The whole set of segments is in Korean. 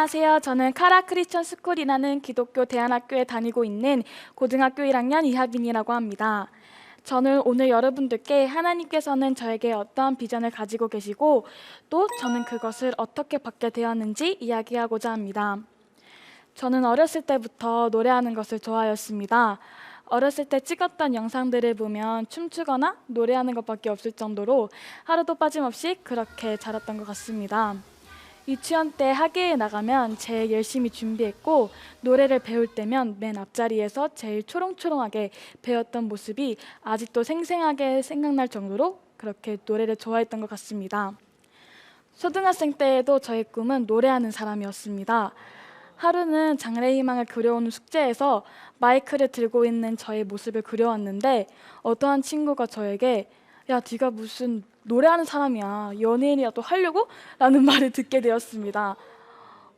안녕하세요. 저는 카라 크리스천 스쿨이라는 기독교 대안학교에 다니고 있는 고등학교 1학년 이하빈이라고 합니다. 저는 오늘 여러분들께 하나님께서는 저에게 어떠한 비전을 가지고 계시고 또 저는 그것을 어떻게 받게 되었는지 이야기하고자 합니다. 저는 어렸을 때부터 노래하는 것을 좋아하였습니다. 어렸을 때 찍었던 영상들을 보면 춤추거나 노래하는 것밖에 없을 정도로 하루도 빠짐없이 그렇게 자랐던 것 같습니다. 유치원 때 학예에 나가면 제일 열심히 준비했고 노래를 배울 때면 맨 앞자리에서 제일 초롱초롱하게 배웠던 모습이 아직도 생생하게 생각날 정도로 그렇게 노래를 좋아했던 것 같습니다. 초등학생 때에도 저의 꿈은 노래하는 사람이었습니다. 하루는 장래희망을 그려오는 숙제에서 마이크를 들고 있는 저의 모습을 그려왔는데 어떠한 친구가 저에게 야, 네가 무슨 노래하는 사람이야. 연예인이라도 하려고? 라는 말을 듣게 되었습니다.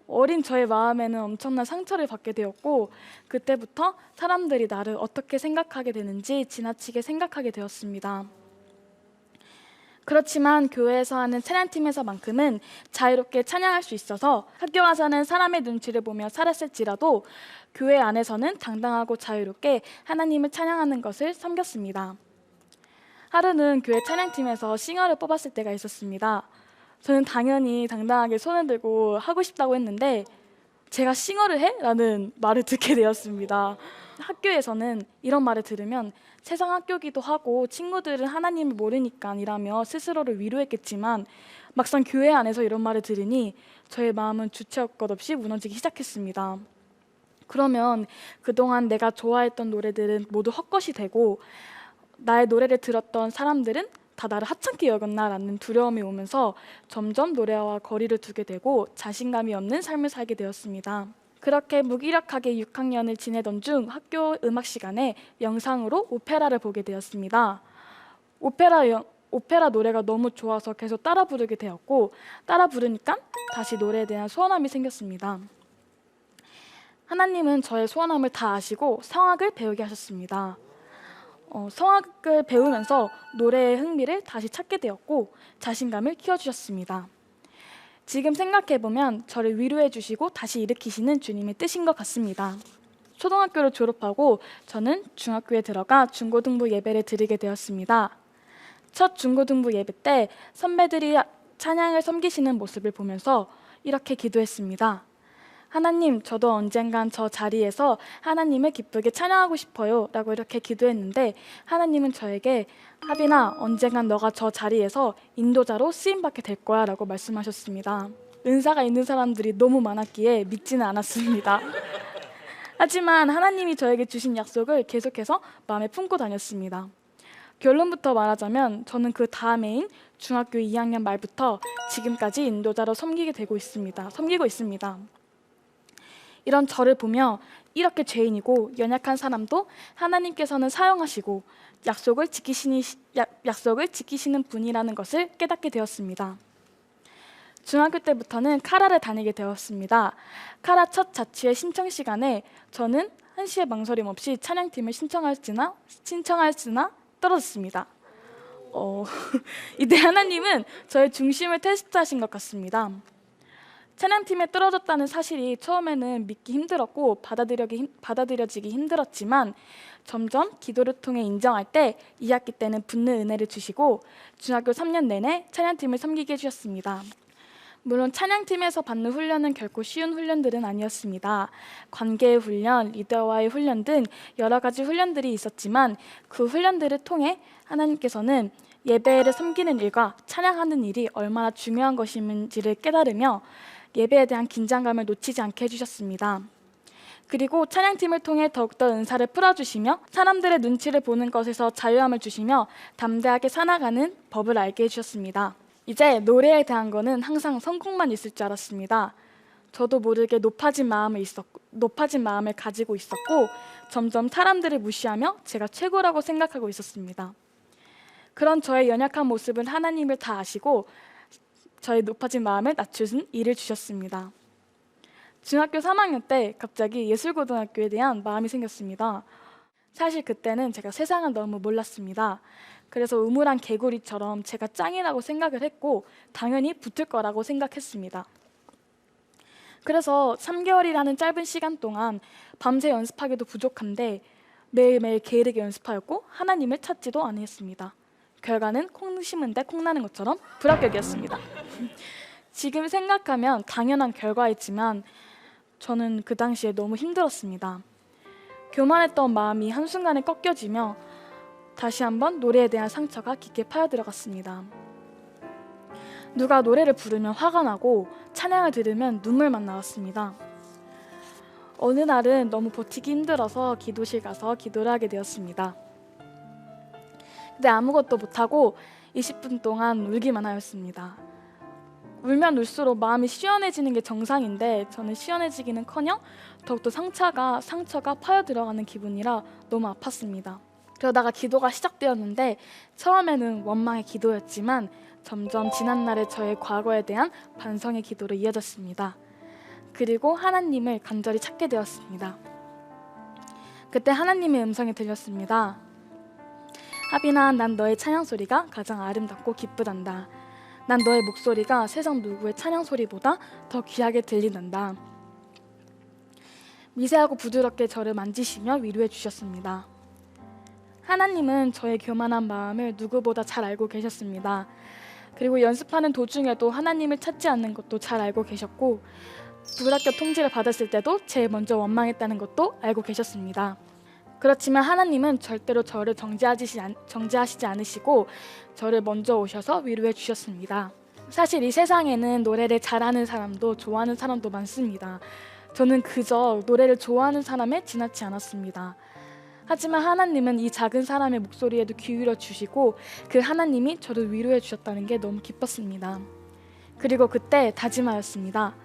어린 저의 마음에는 엄청난 상처를 받게 되었고 그때부터 사람들이 나를 어떻게 생각하게 되는지 지나치게 생각하게 되었습니다. 그렇지만 교회에서 하는 찬양팀에서만큼은 자유롭게 찬양할 수 있어서 학교 와서는 사람의 눈치를 보며 살았을지라도 교회 안에서는 당당하고 자유롭게 하나님을 찬양하는 것을 섬겼습니다. 하루는 교회 찬양팀에서 싱어를 뽑았을 때가 있었습니다. 저는 당연히 당당하게 손을 들고 하고 싶다고 했는데 제가 싱어를 해? 라는 말을 듣게 되었습니다. 학교에서는 이런 말을 들으면 세상 학교기도 하고 친구들은 하나님을 모르니까 이라며 스스로를 위로했겠지만 막상 교회 안에서 이런 말을 들으니 저의 마음은 주체할 것 없이 무너지기 시작했습니다. 그러면 그동안 내가 좋아했던 노래들은 모두 헛것이 되고 나의 노래를 들었던 사람들은 다 나를 하찮게 여겼나라는 두려움이 오면서 점점 노래와 거리를 두게 되고 자신감이 없는 삶을 살게 되었습니다. 그렇게 무기력하게 6학년을 지내던 중 학교 음악 시간에 영상으로 오페라를 보게 되었습니다. 오페라 노래가 너무 좋아서 계속 따라 부르게 되었고 따라 부르니까 다시 노래에 대한 소원함이 생겼습니다. 하나님은 저의 소원함을 다 아시고 성악을 배우게 하셨습니다. 성악을 배우면서 노래의 흥미를 다시 찾게 되었고 자신감을 키워주셨습니다. 지금 생각해보면 저를 위로해 주시고 다시 일으키시는 주님의 뜻인 것 같습니다. 초등학교를 졸업하고 저는 중학교에 들어가 중고등부 예배를 드리게 되었습니다. 첫 중고등부 예배 때 선배들이 찬양을 섬기시는 모습을 보면서 이렇게 기도했습니다. 하나님, 저도 언젠간 저 자리에서 하나님을 기쁘게 찬양하고 싶어요 라고 이렇게 기도했는데 하나님은 저에게 하빈아, 언젠간 너가 저 자리에서 인도자로 쓰임받게 될 거야 라고 말씀하셨습니다. 은사가 있는 사람들이 너무 많았기에 믿지는 않았습니다. 하지만 하나님이 저에게 주신 약속을 계속해서 마음에 품고 다녔습니다. 결론부터 말하자면 저는 그 다음해인 중학교 2학년 말부터 지금까지 인도자로 섬기고 있습니다. 이런 저를 보며 이렇게 죄인이고 연약한 사람도 하나님께서는 사용하시고 약속을 지키시는 분이라는 것을 깨닫게 되었습니다. 중학교 때부터는 카라를 다니게 되었습니다. 카라 첫 자취의 신청 시간에 저는 한시의 망설임 없이 찬양팀을 신청할지나 떨어졌습니다. 이때 하나님은 저의 중심을 테스트하신 것 같습니다. 찬양팀에 떨어졌다는 사실이 처음에는 믿기 힘들었고 받아들여지기 힘들었지만 점점 기도를 통해 인정할 때 2학기 때는 붙는 은혜를 주시고 중학교 3년 내내 찬양팀을 섬기게 해주셨습니다. 물론 찬양팀에서 받는 훈련은 결코 쉬운 훈련들은 아니었습니다. 관계의 훈련, 리더와의 훈련 등 여러 가지 훈련들이 있었지만 그 훈련들을 통해 하나님께서는 예배를 섬기는 일과 찬양하는 일이 얼마나 중요한 것인지를 깨달으며 예배에 대한 긴장감을 놓치지 않게 해주셨습니다. 그리고 찬양팀을 통해 더욱더 은사를 풀어주시며 사람들의 눈치를 보는 것에서 자유함을 주시며 담대하게 살아가는 법을 알게 해주셨습니다. 이제 노래에 대한 거는 항상 성공만 있을 줄 알았습니다. 저도 모르게 높아진 마음을 가지고 있었고 점점 사람들을 무시하며 제가 최고라고 생각하고 있었습니다. 그런 저의 연약한 모습은 하나님을 다 아시고 저의 높아진 마음을 낮추는 일을 주셨습니다. 중학교 3학년 때 갑자기 예술고등학교에 대한 마음이 생겼습니다. 사실 그때는 제가 세상을 너무 몰랐습니다. 그래서 우물안 개구리처럼 제가 짱이라고 생각을 했고 당연히 붙을 거라고 생각했습니다. 그래서 3개월이라는 짧은 시간 동안 밤새 연습하기도 부족한데 매일매일 게으르게 연습하였고 하나님을 찾지도 않았습니다. 결과는 콩 심은 데 콩 나는 것처럼 불합격이었습니다. 지금 생각하면 당연한 결과였지만 저는 그 당시에 너무 힘들었습니다. 교만했던 마음이 한순간에 꺾여지며 다시 한번 노래에 대한 상처가 깊게 파여들어갔습니다. 누가 노래를 부르면 화가 나고 찬양을 들으면 눈물만 나왔습니다. 어느 날은 너무 버티기 힘들어서 기도실 가서 기도를 하게 되었습니다. 근데 아무것도 못하고 20분 동안 울기만 하였습니다. 울면 울수록 마음이 시원해지는 게 정상인데 저는 시원해지기는커녕 더욱더 상처가 파여들어가는 기분이라 너무 아팠습니다. 그러다가 기도가 시작되었는데 처음에는 원망의 기도였지만 점점 지난날의 저의 과거에 대한 반성의 기도로 이어졌습니다. 그리고 하나님을 간절히 찾게 되었습니다. 그때 하나님의 음성이 들렸습니다. 하빈아, 난 너의 찬양 소리가 가장 아름답고 기쁘단다. 난 너의 목소리가 세상 누구의 찬양 소리보다 더 귀하게 들린단다. 미세하고 부드럽게 저를 만지시며 위로해 주셨습니다. 하나님은 저의 교만한 마음을 누구보다 잘 알고 계셨습니다. 그리고 연습하는 도중에도 하나님을 찾지 않는 것도 잘 알고 계셨고 불합격 통지를 받았을 때도 제일 먼저 원망했다는 것도 알고 계셨습니다. 그렇지만 하나님은 절대로 저를 정죄하시지 않으시고 저를 먼저 오셔서 위로해 주셨습니다. 사실 이 세상에는 노래를 잘하는 사람도 좋아하는 사람도 많습니다. 저는 그저 노래를 좋아하는 사람에 지나치 않았습니다. 하지만 하나님은 이 작은 사람의 목소리에도 기울여 주시고 그 하나님이 저를 위로해 주셨다는 게 너무 기뻤습니다. 그리고 그때 다짐하였습니다.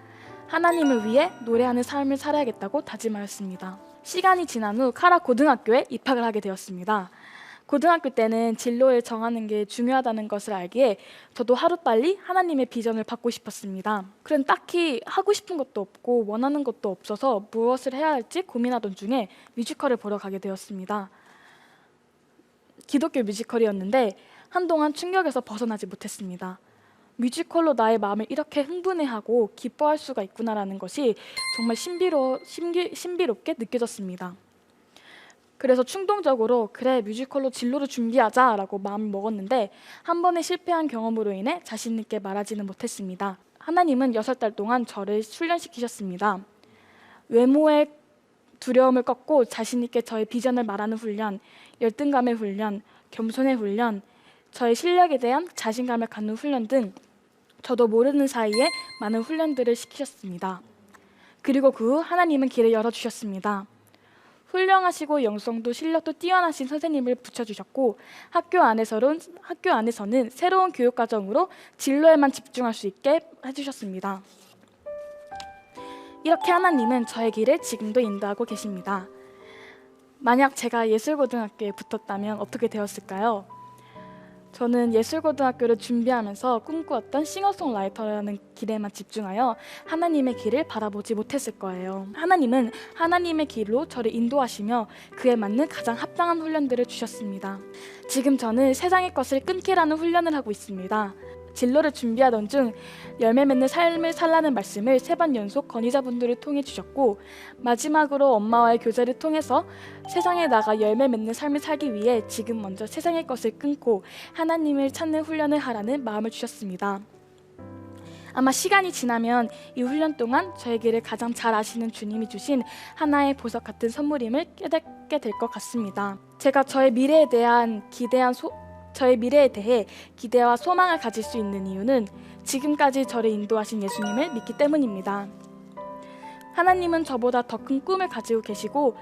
하나님을 위해 노래하는 삶을 살아야겠다고 다짐하였습니다. 시간이 지난 후 카라 고등학교에 입학을 하게 되었습니다. 고등학교 때는 진로를 정하는 게 중요하다는 것을 알기에 저도 하루빨리 하나님의 비전을 받고 싶었습니다. 그런 딱히 하고 싶은 것도 없고 원하는 것도 없어서 무엇을 해야 할지 고민하던 중에 뮤지컬을 보러 가게 되었습니다. 기독교 뮤지컬이었는데 한동안 충격에서 벗어나지 못했습니다. 뮤지컬로 나의 마음을 이렇게 흥분해하고 기뻐할 수가 있구나라는 것이 정말 신비롭게 느껴졌습니다. 그래서 충동적으로 그래 뮤지컬로 진로를 준비하자라고 마음을 먹었는데 한 번의 실패한 경험으로 인해 자신 있게 말하지는 못했습니다. 하나님은 6달 동안 저를 훈련시키셨습니다. 외모의 두려움을 꺾고 자신 있게 저의 비전을 말하는 훈련, 열등감의 훈련, 겸손의 훈련, 저의 실력에 대한 자신감을 갖는 훈련 등 저도 모르는 사이에 많은 훈련들을 시키셨습니다. 그리고 그 후 하나님은 길을 열어주셨습니다. 훌륭하시고 영성도 실력도 뛰어나신 선생님을 붙여주셨고 학교 안에서는 새로운 교육과정으로 진로에만 집중할 수 있게 해주셨습니다. 이렇게 하나님은 저의 길을 지금도 인도하고 계십니다. 만약 제가 예술고등학교에 붙었다면 어떻게 되었을까요? 저는 예술고등학교를 준비하면서 꿈꾸었던 싱어송라이터라는 길에만 집중하여 하나님의 길을 바라보지 못했을 거예요. 하나님은 하나님의 길로 저를 인도하시며 그에 맞는 가장 합당한 훈련들을 주셨습니다. 지금 저는 세상의 것을 끊기라는 훈련을 하고 있습니다. 진로를 준비하던 중 열매 맺는 삶을 살라는 말씀을 3번 연속 권위자분들을 통해 주셨고 마지막으로 엄마와의 교제를 통해서 세상에 나가 열매 맺는 삶을 살기 위해 지금 먼저 세상의 것을 끊고 하나님을 찾는 훈련을 하라는 마음을 주셨습니다. 아마 시간이 지나면 이 훈련 동안 저에게를 가장 잘 아시는 주님이 주신 하나의 보석 같은 선물임을 깨닫게 될 것 같습니다. 제가 저의 미래에 대해 기대와 소망을 가질 수 있는 이유는 지금까지 저를 인도하신 예수님을 믿기 때문입니다. 하나님은 저보다 더 큰 꿈을 가지고 계시고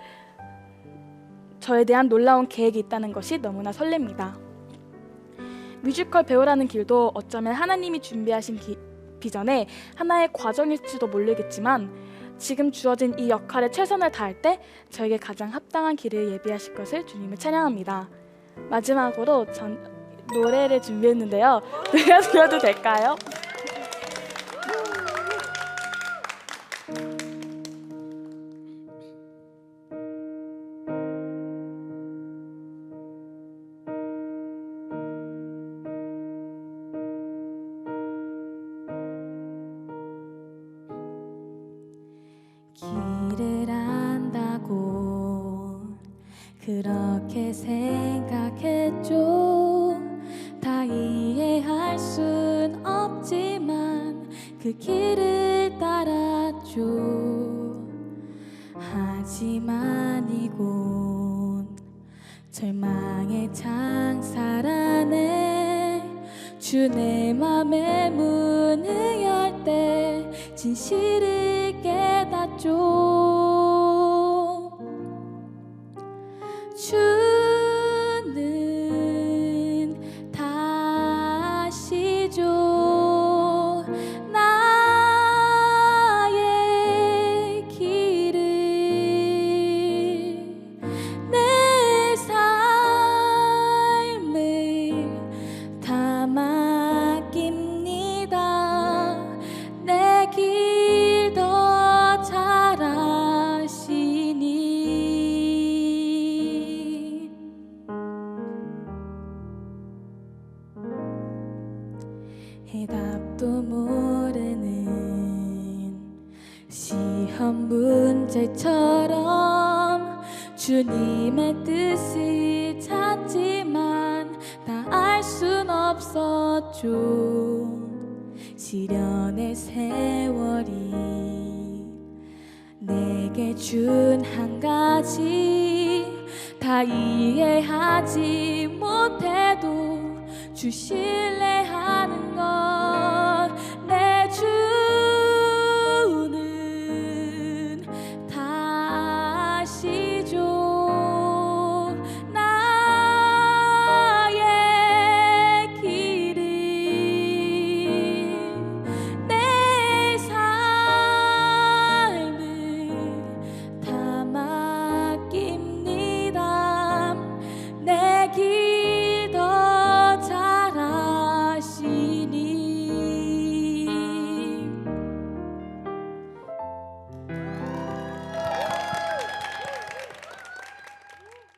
저에 대한 놀라운 계획이 있다는 것이 너무나 설렙니다. 뮤지컬 배우라는 길도 어쩌면 하나님이 준비하신 비전의 하나의 과정일지도 모르겠지만 지금 주어진 이 역할에 최선을 다할 때 저에게 가장 합당한 길을 예비하실 것을 주님을 찬양합니다. 마지막으로 전 노래를 준비했는데요. 내가 들려도 될까요? 그렇게 생각했죠. 다 이해할 순 없지만 그 길을 따랐죠. 하지만 이곳 절망의 창살안에 주 내 맘의 문을 열 때 진실을 깨닫죠. 주는 다시죠 나의 길을 내 삶을 다 맡깁니다. 내 길 더 잘 아시니. 해답도 모르는 시험 문제처럼 주님의 뜻을 찾지만 다 알 순 없었죠. 시련의 세월이 내게 준 한 가지 다 이해하지 못해도 주 신뢰하는 것